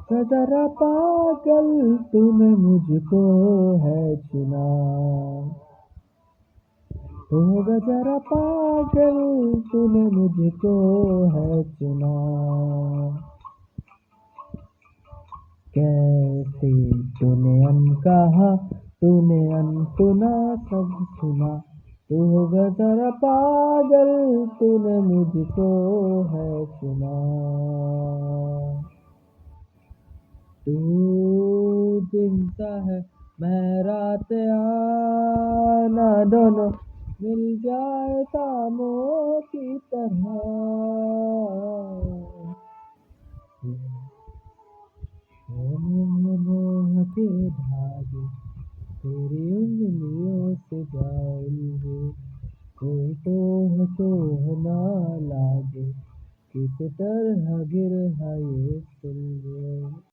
जरा पागल तूने मुझको है चुना, तो जरा पागल तूने मुझको है चुना। कैसे तूने अनकहा तूने अनसुना सब सुना, तू जरा पागल तूने मुझको है चुना। तू दिन सा है मैं रात आना, दोनों मिल जाए शामों की तरह। मोह के धागे तेरी उंगलियों से जा उलझे, कोई टोह ना लागे, किस तरह गिर है ये